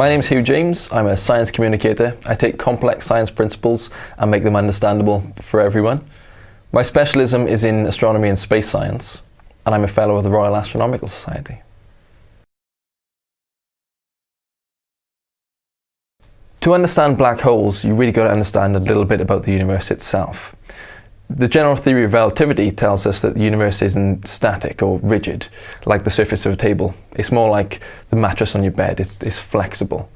My name's Hugh James. I'm a science communicator. I take complex science principles and make them understandable for everyone. My specialism is in astronomy and space science, and I'm a fellow of the Royal Astronomical Society. To understand black holes, you really got to understand a little bit about the universe itself. The general theory of relativity tells us that the universe isn't static or rigid, like the surface of a table. It's more like the mattress on your bed. It's flexible.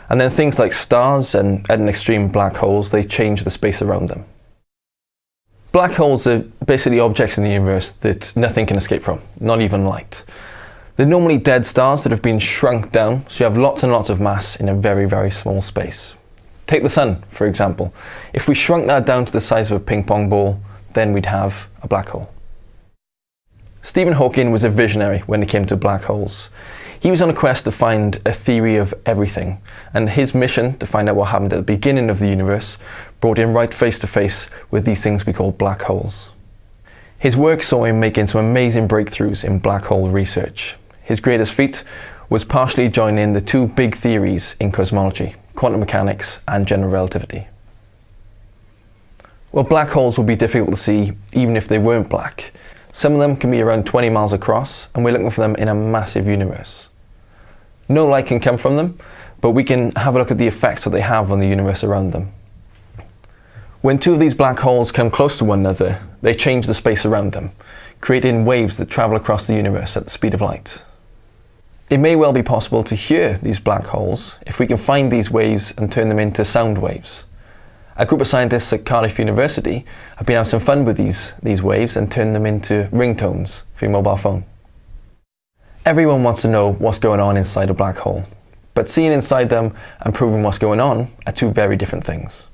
And then things like stars and, at an extreme, black holes, they change the space around them. Black holes are basically objects in the universe that nothing can escape from, not even light. They're normally dead stars that have been shrunk down, so you have lots and lots of mass in a very, very small space. Take the sun, for example. If we shrunk that down to the size of a ping pong ball, then we'd have a black hole. Stephen Hawking was a visionary when it came to black holes. He was on a quest to find a theory of everything, and his mission to find out what happened at the beginning of the universe brought him right face to face with these things we call black holes. His work saw him making some amazing breakthroughs in black hole research. His greatest feat was partially joining the two big theories in cosmology, quantum mechanics and general relativity. Well, black holes will be difficult to see even if they weren't black. Some of them can be around 20 miles across, and we're looking for them in a massive universe. No light can come from them, but we can have a look at the effects that they have on the universe around them. When two of these black holes come close to one another, they change the space around them, creating waves that travel across the universe at the speed of light. It may well be possible to hear these black holes if we can find these waves and turn them into sound waves. A group of scientists at Cardiff University have been having some fun with these waves and turned them into ringtones for your mobile phone. Everyone wants to know what's going on inside a black hole, but seeing inside them and proving what's going on are two very different things.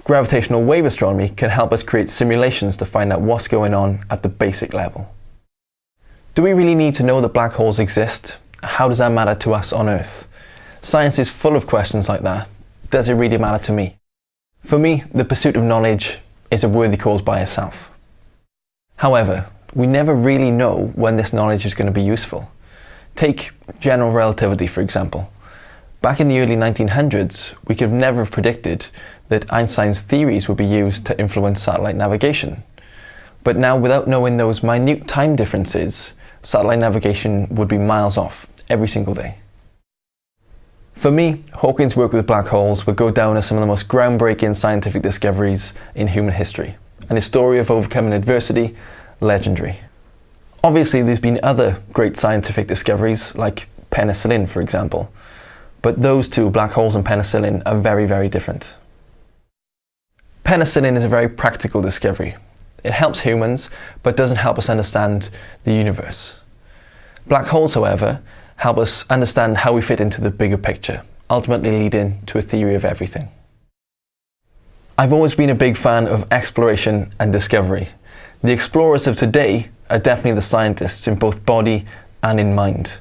Gravitational wave astronomy can help us create simulations to find out what's going on at the basic level. Do we really need to know that black holes exist? How does that matter to us on Earth? Science is full of questions like that. Does it really matter to me? For me, the pursuit of knowledge is a worthy cause by itself. However, we never really know when this knowledge is going to be useful. Take general relativity, for example. Back in the early 1900s, we could never have predicted that Einstein's theories would be used to influence satellite navigation. But now, without knowing those minute time differences, satellite navigation would be miles off every single day. For me, Hawking's work with black holes would go down as some of the most groundbreaking scientific discoveries in human history, and his story of overcoming adversity, legendary. Obviously, there's been other great scientific discoveries, like penicillin, for example, but those two, black holes and penicillin, are very, very different. Penicillin is a very practical discovery. It helps humans, but doesn't help us understand the universe. Black holes, however, help us understand how we fit into the bigger picture, ultimately leading to a theory of everything. I've always been a big fan of exploration and discovery. The explorers of today are definitely the scientists in both body and in mind.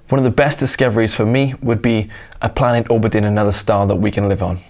One of the best discoveries for me would be a planet orbiting another star that we can live on.